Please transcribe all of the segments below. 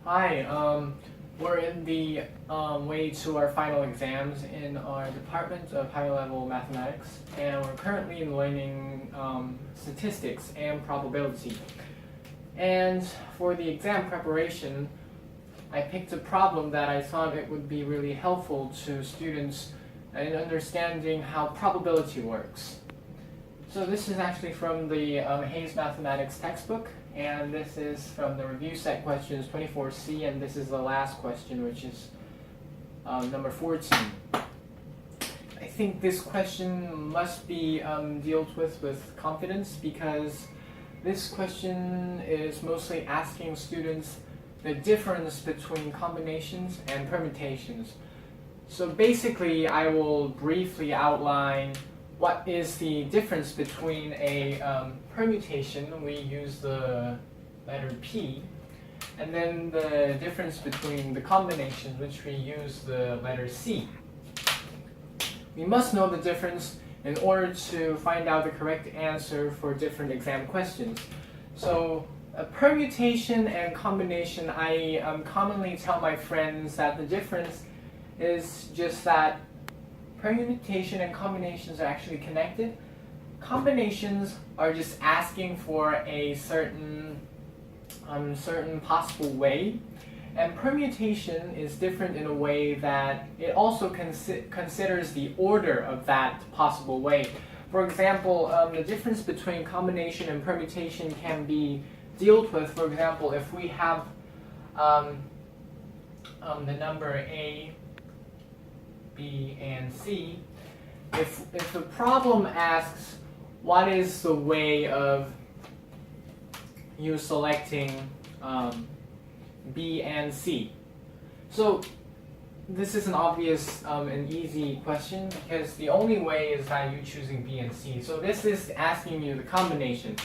Hi, we're in the way to our final exams in our Department of Higher Level Mathematics, and we're currently learning statistics and probability. And for the exam preparation, I picked a problem that I thought it would be really helpful to students in understanding how probability works. So this is actually from the Hayes Mathematics textbook, and this is from the review set questions 24C, and this is the last question, which is number 14. I think this question must be dealt with confidence, because this question is mostly asking students the difference between combinations and permutations. So basically, I will briefly outline what is the difference between a permutation. We use the letter P, and then the difference between the combinations, which we use the letter C. We must know the difference in order to find out the correct answer for different exam questions. So a permutation and combination, I commonly tell my friends that the difference is just that permutation and combinations are actually connected. Combinations are just asking for a certain possible way, and permutation is different in a way that it also considers the order of that possible way. For example, the difference between combination and permutation can be dealt with. For example, if we have the number A, B, and C, if the problem asks what is the way of you selecting B and C, so this is an obvious and easy question, because the only way is that you choosing B and C. So this is asking you the combination.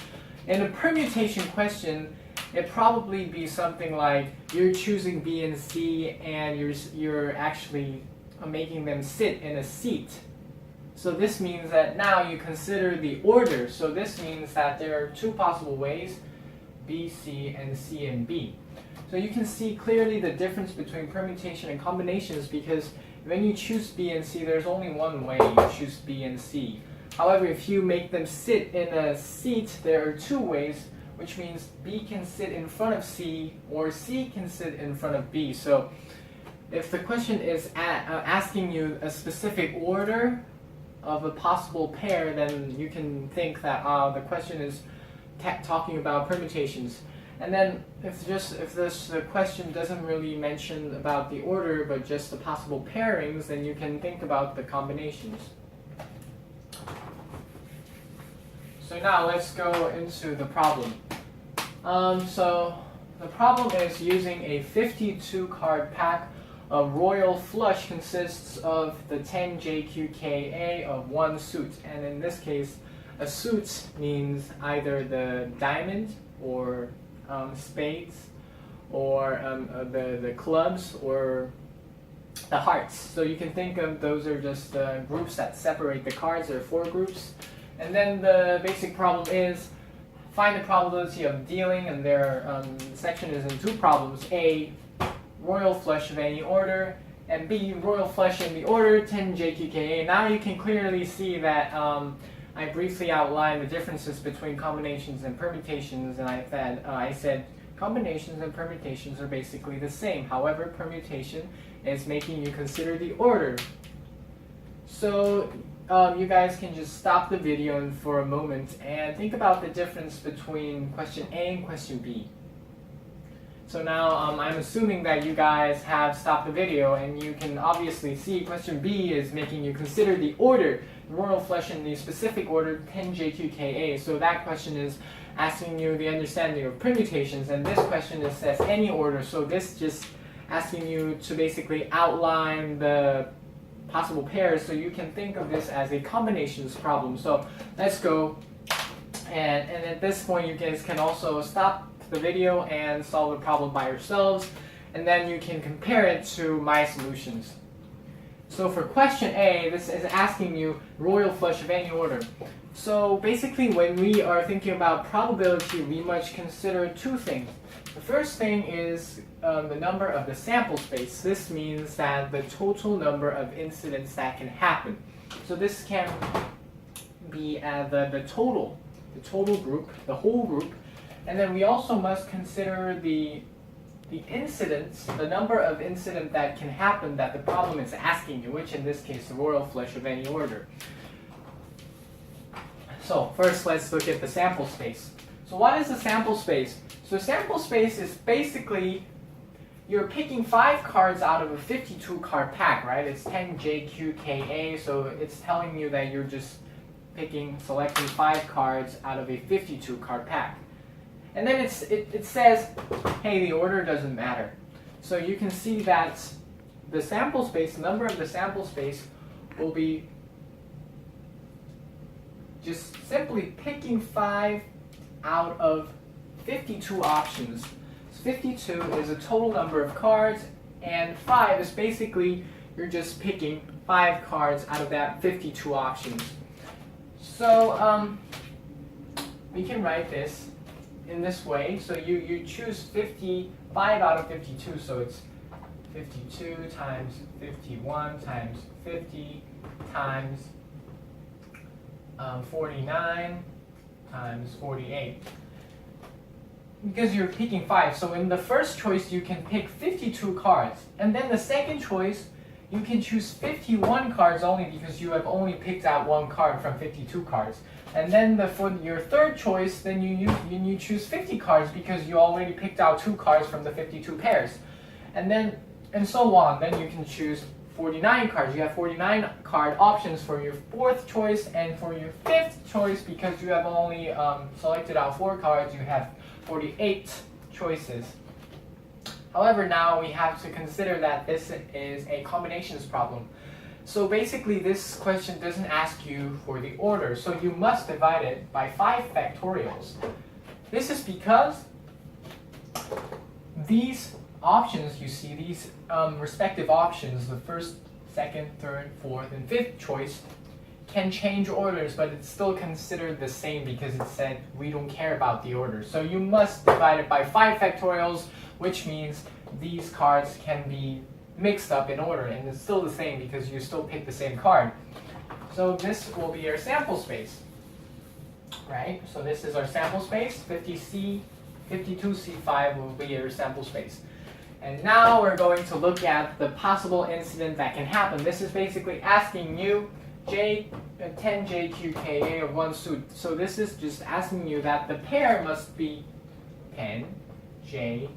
In a permutation question, it'd probably be something like you're choosing B and C, and you're actually making them sit in a seat. So this means that now you consider the order. So this means that there are two possible ways, B, C, and C and B. So you can see clearly the difference between permutation and combinations, because when you choose B and C, there's only one way you choose B and C. However, if you make them sit in a seat, there are two ways, which means B can sit in front of C, or C can sit in front of B. So if the question is asking you a specific order of a possible pair, then you can think that the question is talking about permutations. And then if the question doesn't really mention about the order, but just the possible pairings, then you can think about the combinations. So now let's go into the problem. So the problem is using a 52 card pack. A royal flush consists of the 10 JQKA of one suit, and in this case, a suit means either the diamond or spades, or the clubs, or the hearts. So you can think of those are just groups that separate the cards. There are four groups, and then the basic problem is find the probability of dealing, and their section is in two problems: A, royal flush of any order, and B, royal flush in the order 10 JQKA. Now you can clearly see that I briefly outlined the differences between combinations and permutations, and I said combinations and permutations are basically the same. However, permutation is making you consider the order. So you guys can just stop the video for a moment and think about the difference between question A and question B. So now I'm assuming that you guys have stopped the video, and you can obviously see question B is making you consider the order, royal flush in the specific order 10 JQKA. So that question is asking you the understanding of permutations, and this question just says any order. So this just asking you to basically outline the possible pairs, so you can think of this as a combinations problem. So let's go, and at this point you guys can also stop the video and solve the problem by yourselves, and then you can compare it to my solutions. So for question A, this is asking you royal flush of any order. So basically, when we are thinking about probability, we must consider two things. The first thing is the number of the sample space. This means that the total number of incidents that can happen. So this can be the total group, the whole group. And then we also must consider the incidents, the number of incidents that can happen that the problem is asking you, which in this case, the royal flush of any order. So first, let's look at the sample space. So what is the sample space? So sample space is basically you're picking 5 cards out of a 52 card pack, right? It's 10 JQKA, so it's telling you that you're just selecting 5 cards out of a 52 card pack. And then it says, hey, the order doesn't matter. So you can see that the sample space, the number of the sample space will be just simply picking 5 out of 52 options. So 52 is a total number of cards, and 5 is basically you're just picking 5 cards out of that 52 options. So we can write this in this way. So you choose 55 out of 52, so it's 52 times 51 times 50 times 49 times 48. Because you're picking 5, so in the first choice you can pick 52 cards, and then the second choice you can choose 51 cards only because you have only picked out 1 card from 52 cards. And then for your third choice, then you choose 50 cards because you already picked out 2 cards from the 52 pairs. And so on. Then you can choose 49 cards. You have 49 card options for your fourth choice, and for your fifth choice, because you have only selected out 4 cards, you have 48 choices. However, now we have to consider that this is a combinations problem. So basically, this question doesn't ask you for the order, so you must divide it by 5 factorials. This is because these options, you see, these respective options, the first, second, third, fourth, and fifth choice, can change orders, but it's still considered the same because it said we don't care about the order. So you must divide it by 5 factorials, which means these cards can be mixed up in order, and it's still the same because you still pick the same card. So this will be our sample space, right? So this is our sample space. 52C5 will be your sample space. And now we're going to look at the possible incident that can happen. This is basically asking you 10 JQKA of one suit. So this is just asking you that the pair must be 10 JQKA.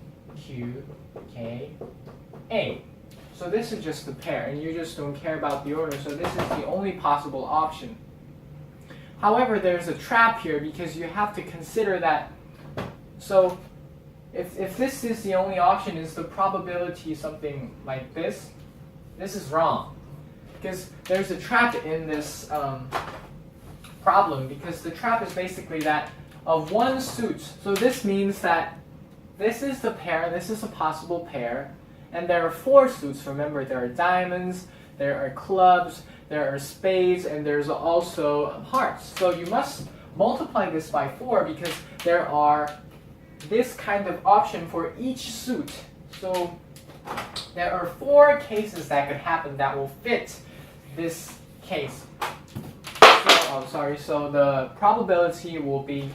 So this is just the pair, and you just don't care about the order. So this is the only possible option. However, there's a trap here because you have to consider that. So if this is the only option, is the probability something like this? This is wrong. Because there's a trap in this problem, because the trap is basically that of one suit. So this means that this is the pair, this is a possible pair, and there are 4 suits. Remember, there are diamonds, there are clubs, there are spades, and there's also hearts. So you must multiply this by 4 because there are this kind of option for each suit. So there are 4 cases that could happen that will fit this case. So the probability will be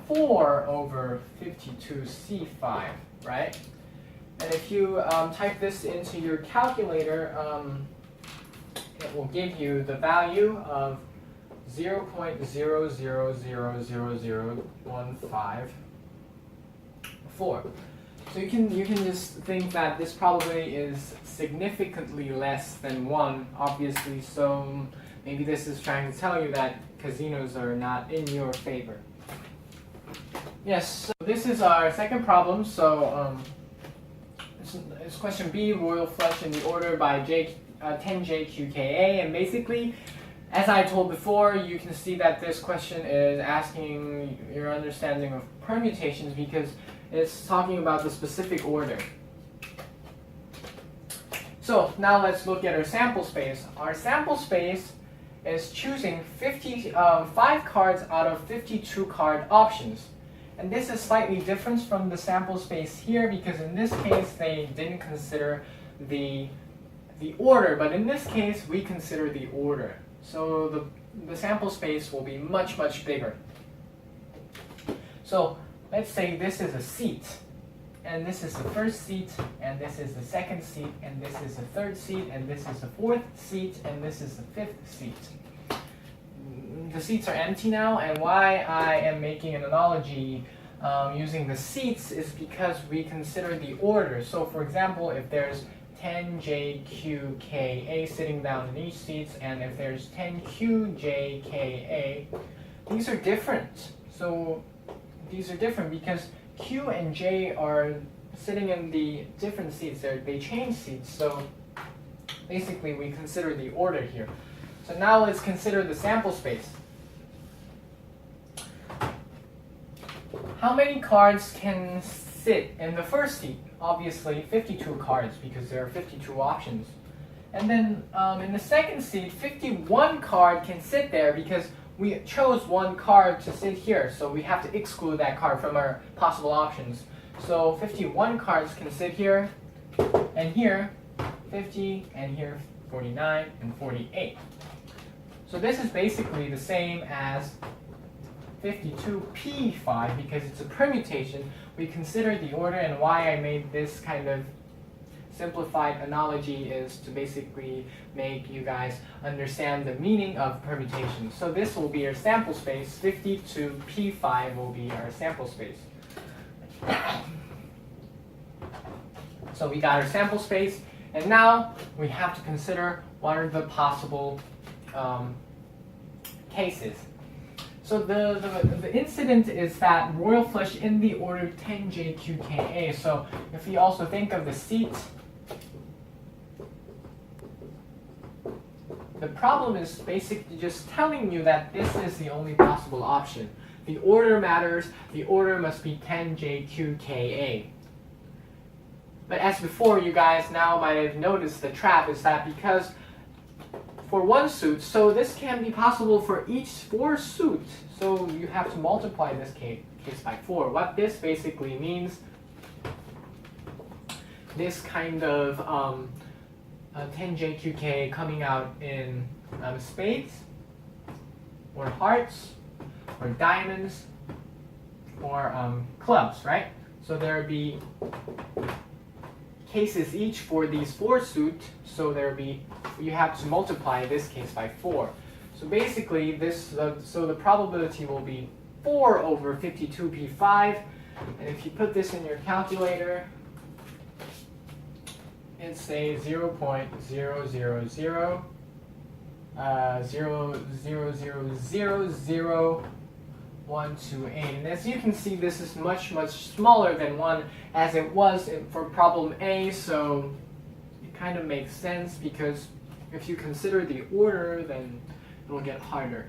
4 over 52C5, right? And if you type this into your calculator, it will give you the value of 0.0000015. So you can just think that this probably is significantly less than 1, obviously. So maybe this is trying to tell you that casinos are not in your favor. Yes. So this is our second problem. So it's question B, royal flush in the order by 10 JQKA, and basically, as I told before, you can see that this question is asking your understanding of permutations because it's talking about the specific order. So now let's look at our sample space. Our sample space is choosing 5 cards out of 52 card options. And this is slightly different from the sample space here because in this case they didn't consider the order, but in this case we consider the order. So the sample space will be much, much bigger. So let's say this is a seat, and this is the first seat, and this is the second seat, and this is the third seat, and this is the fourth seat, and this is the fifth seat. The seats are empty now, and why I am making an analogy using the seats is because we consider the order. So for example, if there's 10 J, Q, K, A sitting down in each seat, and if there's 10 Q, J, K, A, these are different. So these are different because Q and J are sitting in the different seats. They change seats. So basically we consider the order here. So now let's consider the sample space. How many cards can sit in the first seat? Obviously 52 cards because there are 52 options. And then in the second seat, 51 card can sit there because we chose one card to sit here. So we have to exclude that card from our possible options. So 51 cards can sit here, and here 50, and here 49 and 48. So this is basically the same as 52p5 because it's a permutation. We consider the order, and why I made this kind of simplified analogy is to basically make you guys understand the meaning of permutation. So this will be our sample space. 52p5 will be our sample space. So we got our sample space, and now we have to consider what are the possible cases. So the incident is that royal flush in the order 10 J, Q, K, A. So if we also think of the seat, the problem is basically just telling you that this is the only possible option. The order matters. The order must be 10 J, Q, K, A. But as before, you guys now might have noticed the trap is that because for one suit, so this can be possible for each 4 suits. So you have to multiply this case by 4. What this basically means, this kind of 10JQK coming out in spades, or hearts, or diamonds, or clubs, right? So there would be cases each for these 4 suit, so there would be, you have to multiply this case by 4. So basically this, so the probability will be 4 over 52p5, and if you put this in your calculator, it's a 0.000000128. And as you can see, this is much, much smaller than 1 as it was for problem A, so it kind of makes sense because if you consider the order, then it will get harder.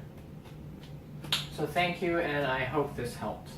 So thank you, and I hope this helped.